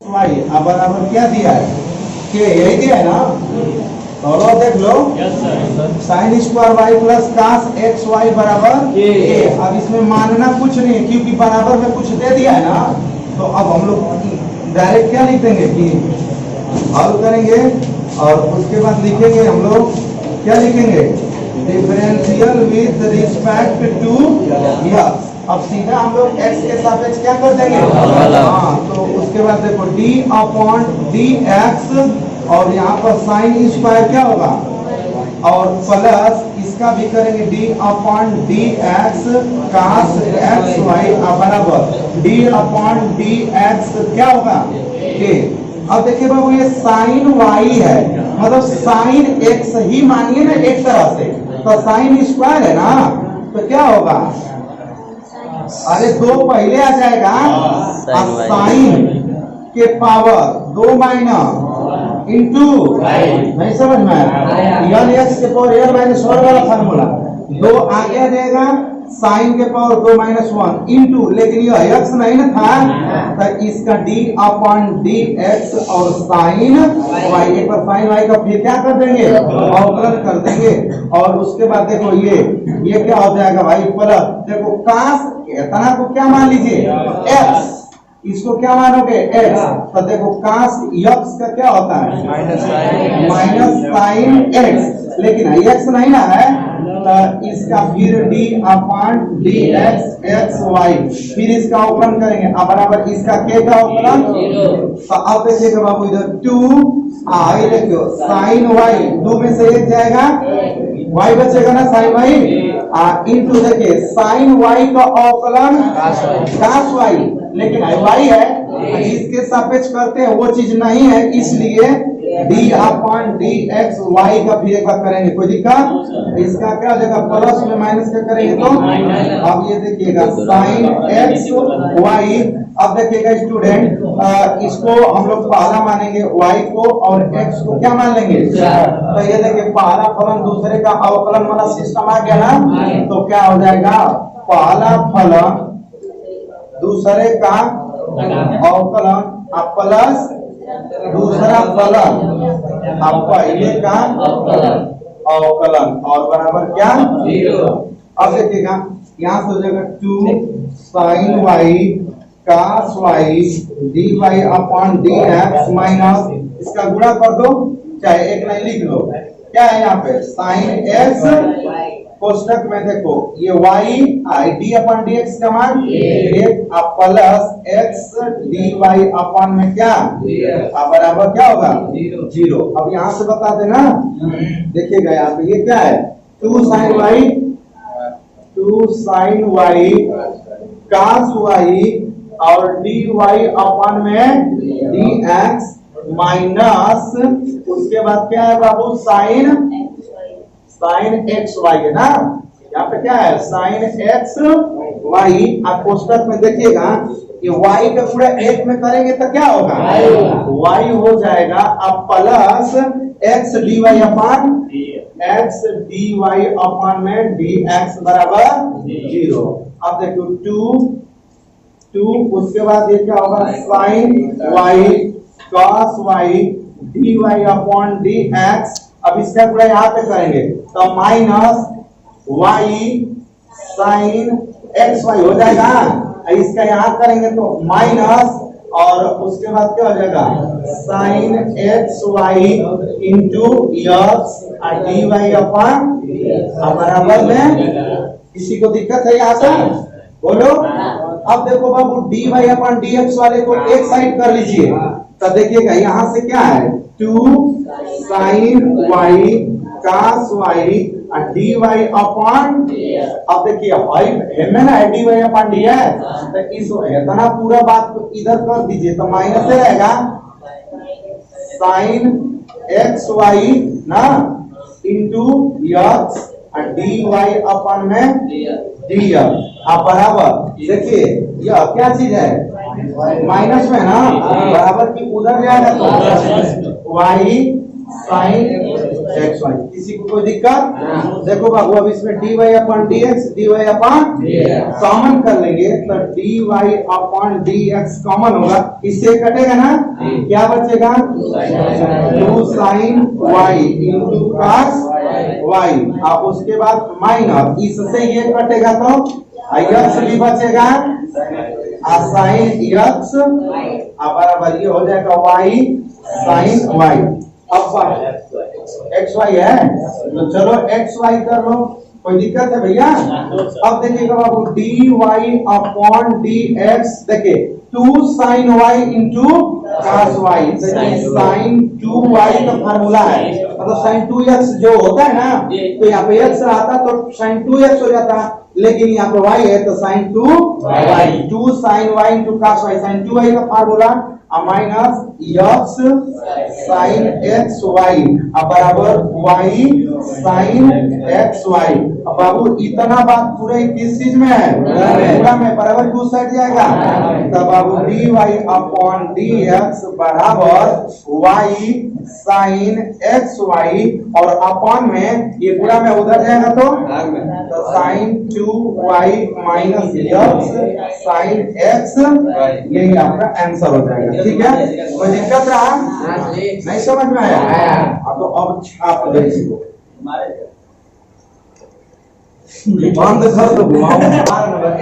Y अब बराबर क्या दिया है के, यही दिया है ना। तो देख लो sine square y plus cos x y बराबर के। अब इसमें मानना कुछ नहीं है क्योंकि बराबर में कुछ दे दिया है ना। तो अब हम लोग डायरेक्ट क्या लिख देंगे कि हल करेंगे और उसके बाद लिखेंगे हम लोग क्या लिखेंगे, differential with respect to x. अब सीधा हम लोग x के सापेक्ष क्या कर देंगे, हाँ। तो उसके बाद देखो d अपॉन डी एक्स और यहाँ पर साइन स्क्वायर क्या होगा और प्लस इसका भी करेंगे d अपॉन डी एक्स कास एक्स वाई बराबर d अपॉन डी एक्स क्या होगा के। अब देखिए बाबू ये साइन y है, मतलब साइन x ही मानिए ना एक तरह से, तो साइन स्क्वायर है ना, तो क्या होगा, अरे दो पहले आ जाएगा साइन के पावर 2 माइनस इंटू, नहीं समझ में यल एक्स के पावर यल माइनस 1 वाला फार्मूला, 2 आगे आ जाएगा साइन के पावर 2 माइनस 1 इंटू, लेकिन यह एक्स नहीं ना था तो इसका d अपॉन डी एक्स और साइन वाई, एक बार साइन वाई का फिर क्या कर देंगे अवकलन कर देंगे। और उसके बाद देखो ये क्या हो जाएगा भाई प्लस, देखो कास इतना को क्या मान लीजिए x, इसको क्या मानोगे x, तो देखो कास x का क्या होता है माइनस साइन x, लेकिन x नहीं ना है तो इसका फिर d upon d x x y, फिर इसका अवकलन करेंगे अब बराबर इसका k का अवकलन। तो अब देखिएगा बाबू इधर 2 आई देखो साइन y 2 में से 1 जाएगा y बचेगा ना साइन y इंटू देखिए साइन y का अवकलन कास y, लेकिन y है इसके सापेक्ष करते हैं वो चीज नहीं है, इसलिए d upon d x y का फिर एक बार करेंगे, कोई दिक्कत, इसका क्या हो जाएगा प्लस में माइनस का करेंगे तो अब ये देखिएगा साइन एक्स वाई। अब देखिएगा स्टूडेंट इसको हम लोग पहला मानेंगे y को और x को क्या मान लेंगे, तो ये देखिए पहला फलन दूसरे का अवकलन वाला सिस्टम आ गया ना, तो क्या हो जाएगा पहला फलन दूसरे का अवकलन प्लस दूसरा फलन आप पहले का अवकलन और बराबर क्या 0। अब देखिएगा यहाँ से हो जाएगा 2 sine y cos y d y upon d x minus इसका गुणा कर दो, चाहे एक लाइन लिख लो, क्या है यहाँ पे साइन एक्स कोष्टक में देखो ये y d upon d x का मान 1 plus x d y upon में क्या बराबर क्या होगा 0। अब यहाँ से बता देना, देखिएगा यहाँ पे ये क्या है 2 साइन वाई कास वाई और डी वाई अपॉन में डी एक्स माइनस उसके बाद क्या है बाबू साइन एक्स वाई है ना, यहाँ पे क्या है साइन एक्स वाई। आप कोष्टक में देखिएगा ये y का पूरा 1 में करेंगे तो क्या होगा y हो जाएगा अब plus x d y upon x d y upon में डी एक्स बराबर 0। अब देखो 2 उसके बाद ये क्या होगा sine y cos y d y upon d x. अब इसका पूरा यहाँ पे करेंगे तो minus y sine x y हो जाएगा, इसका यहाँ करेंगे तो माइनस और उसके बाद क्या हो जाएगा sine x y into x d y upon बराबर में। किसी को दिक्कत है यहाँ से बोलो। अब देखो बाबू d y upon d x वाले को एक साइड कर लीजिए, तो देखिएगा यहाँ से क्या है 2 sine y cos y d y upon, अब देखिए में ना डी वाई अपॉन डी है तो इस इतना पूरा बात को इधर कर दीजिए तो माइनस से रहेगा साइन एक्स वाई ना into x d y upon में डी आप बराबर देखिए यह क्या चीज है माइनस में ना, बराबर की उधर जाएगा तो वाई साइन एक्स वाई। किसी को कोई दिक्कत? देखो बाबू अब इसमें dy upon dx dy upon common कर लेंगे तो dy अपॉन dx कॉमन होगा, इससे कटेगा ना, क्या बचेगा 2 sin y into cos y। अब उसके बाद माइनस इससे ये कटेगा तो x भी बचेगा साइन x बराबर ये हो जाएगा y साइन y। अब एक्स वाई है तो चलो एक्स वाई कर लो, कोई दिक्कत है भैया? अब देखिएगा बाबू d y upon d x, देखिए 2 sine y into cos y, sine 2 y का फार्मूला है, मतलब साइन 2x जो होता है ना तो यहाँ पे x आता तो साइन 2x हो जाता, लेकिन यहाँ पे y है तो sine 2y, 2 sine y into cos y, sine 2y का formula minus x sine x y बराबर y साइन एक्स वाई। अब बाबू इतना बात पूरे किस चीज में है? पूरा में बराबर क्यों साइड जाएगा? तब बाबू d y upon d x बराबर y साइन एक्स वाई, और अपॉन में ये पूरा में उधर जाएगा तो sine 2y minus x sine x, यही आपका आंसर हो जाएगा। ठीक है, कोई दिक्कत रहा? नहीं समझ में आया? तो अब आप देखिए बंद कर दो,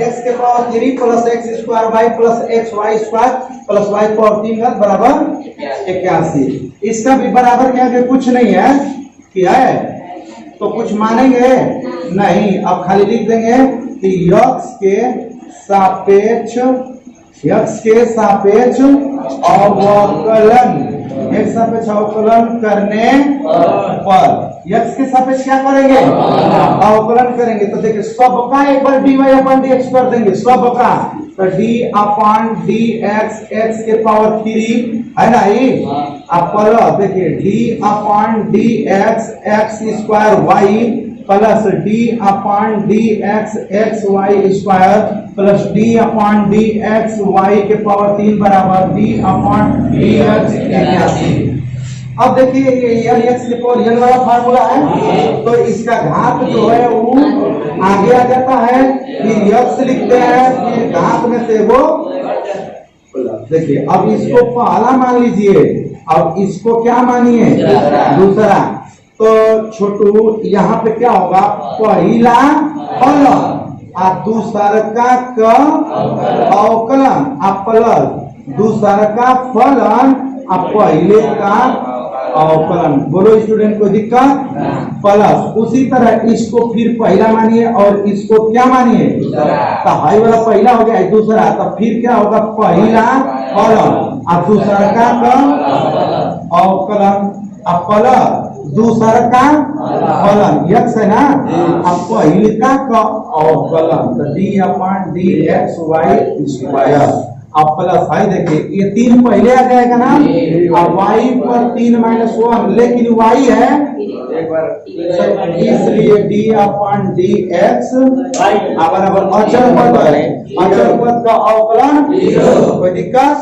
x के power 3 plus x square y plus x y square plus y power 3 का बराबर 81। इसका भी बराबर क्या है? कुछ नहीं है, क्या है तो कुछ मानेंगे नहीं, अब खाली लिख देंगे कि x के सापेक्ष अवकलन, एक सापेक्ष अवकलन करने पर x के सापेक्ष क्या करेंगे? अवकलन करेंगे। तो देखिए सबका एक बार dy अपॉन dx कर देंगे, सबका तो d अपॉन dx x के पावर 3 है ना, ये प्लस देखिए d upon dx x square y plus d upon dx x y square plus d upon dx y के पावर 3 बराबर d अपॉन dx 81। अब देखिए ये n x के पावर n वाला फार्मूला है तो इसका घात जो है वो आगे आ जाता है, फिर x लिखते हैं, फिर घात में से वो देखिए। अब इसको पहला मान लीजिए, अब इसको क्या मानिए? दूसरा। तो छोटू यहाँ पे क्या होगा? पहला फलन और दूसरा का अवकलन प्लस दूसरा का फलन और पहले का अवकलन। बोलो स्टूडेंट, कोई दिक्कत? प्लस उसी तरह इसको फिर पहला मानिए और इसको क्या मानिए? तो हाई वाला पहला हो गया, दूसरा तो फिर क्या होगा? पहला फलन और दूसरा का अवकलन प्लस दूसरा का फलन x है ना, अब पहले का अवकलन तो d upon dx y square अब प्लस है। देखिए ये 3 पहले आ जाएगा ना, अब y पर 3 माइनस 1, लेकिन y है इसलिए d अपॉन dx बराबर अचर पद है, अचर पद का अवकलन 0। कोई दिक्कत?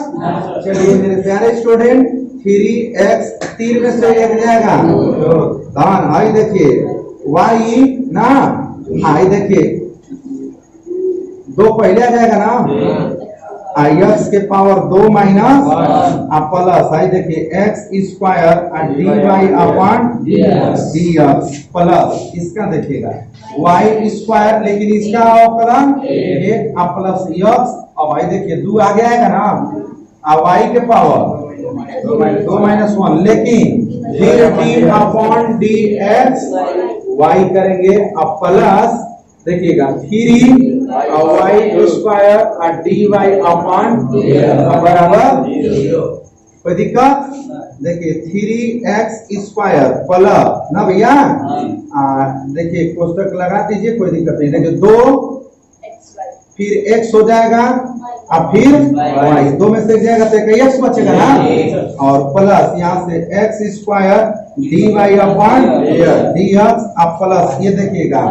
चलिए मेरे प्यारे स्टूडेंट 3x 3 में से 1 जाएगा धन, आई देखिए y ना, आई देखिए 2 पहले आ जाएगा ना, x के पावर 2 माइनस प्लस आई देखिए x square dy upon dx plus इसका देखिएगा y स्क्वायर, लेकिन इसका अवकलन 1 प्लस x। अब आई देखिए 2 आगे आएगा ना, अब y के पावर 2 माइनस 1, लेकिन फिर d अपॉन dx y करेंगे अब प्लस देखिएगा 3 y स्क्वायर dy अपॉन बराबर 0। कोई दिक्कत? देखिए 3x स्क्वायर प्लस ना भैया, देखिए कोष्टक लगा दीजिए, कोई दिक्कत नहीं। देखिए 2 फिर x हो जाएगा और फिर y, 2 में से जाएगा तो x बचेगा ना, और प्लस यहाँ से x square dy upon dx अब प्लस ये देखिएगा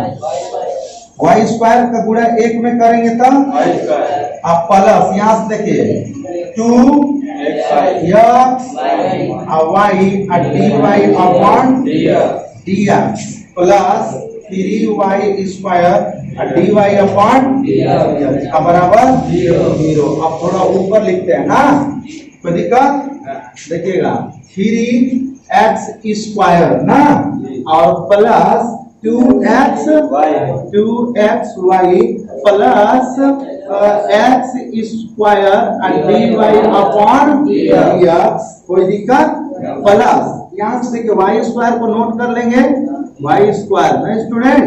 y स्क्वायर का गुणा 1 में करेंगे तब अब प्लस यहाँ से देखिए 2x y dy upon dx plus 3y square dy upon बराबर 0। अब थोड़ा ऊपर लिखते हैं ना, कोई दिक्कत? देखिएगा 3x स्क्वायर ना और plus 2xy plus x square dy upon dx। कोई दिक्कत? प्लस यहाँ से देखिए y स्क्वायर को नोट कर लेंगे, y स्क्वायर ना स्टूडेंट,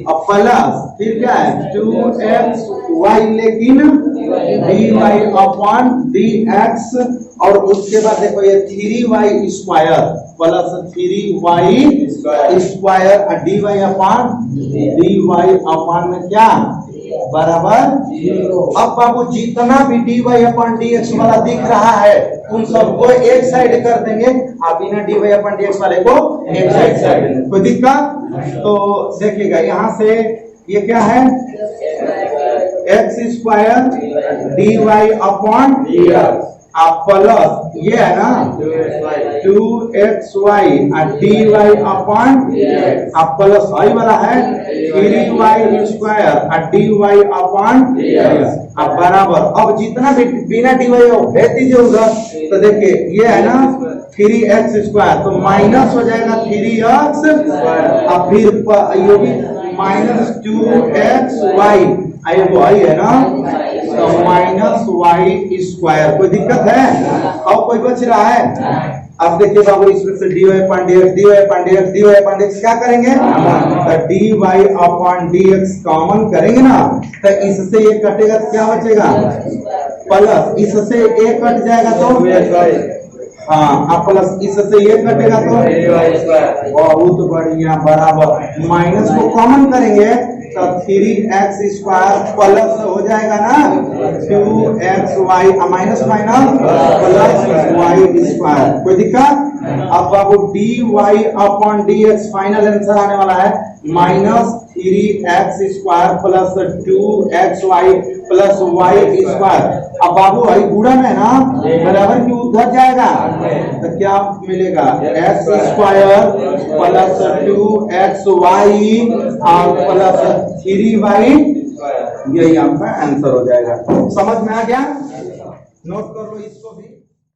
अब प्लस फिर क्या है 2xy लेकिन dy अपॉन dx और उसके बाद देखो ये 3y square plus 3y square dy upon में क्या बराबर 0। अब बाबू जितना भी dy अपॉन dx वाला दिख रहा है उन सबको एक साइड कर देंगे, आप बिना dy अपॉन dx वाले को एक साइड। कोई दिक्कत? तो देखिएगा यहाँ से ये क्या है x स्क्वायर dy अपॉन आप प्लस ये है ना 2xy dy अपॉन आप प्लस आई वाला है 3y स्क्वायर dy अपॉन आप बराबर। अब जितना भी बिना dy भेज दीजिए उधर, तो देखिए ये है ना 3x स्क्वायर तो माइनस हो जाएगा 3x अब फिर ये भी माइनस 2xy आई वो आई है ना तो माइनस y स्क्वायर। कोई दिक्कत है? अब कोई बच रहा है? अब देखिए बाबू इसमें से dy अपॉन dx क्या करेंगे? तो dy अपॉन dx कॉमन करेंगे ना, तो इससे ये कटेगा तो क्या बचेगा प्लस, इससे ये कट जाएगा तो हाँ प्लस इससे ये कटेगा तो बहुत बढ़िया बराबर, माइनस को कॉमन करेंगे तो 3x स्क्वायर प्लस हो जाएगा ना 2xy minus minus plus y square. कोई दिक्कत? अब बाबू dy upon dx final answer आने वाला है minus 3x square plus 2xy plus y square. अब बाबू भाई गुणन है ना बराबर की उधर जाएगा तो क्या मिलेगा x स्क्वायर प्लस 2xy और प्लस 3y, यही आपका आंसर हो जाएगा। समझ में आ गया? नोट कर लो इसको भी।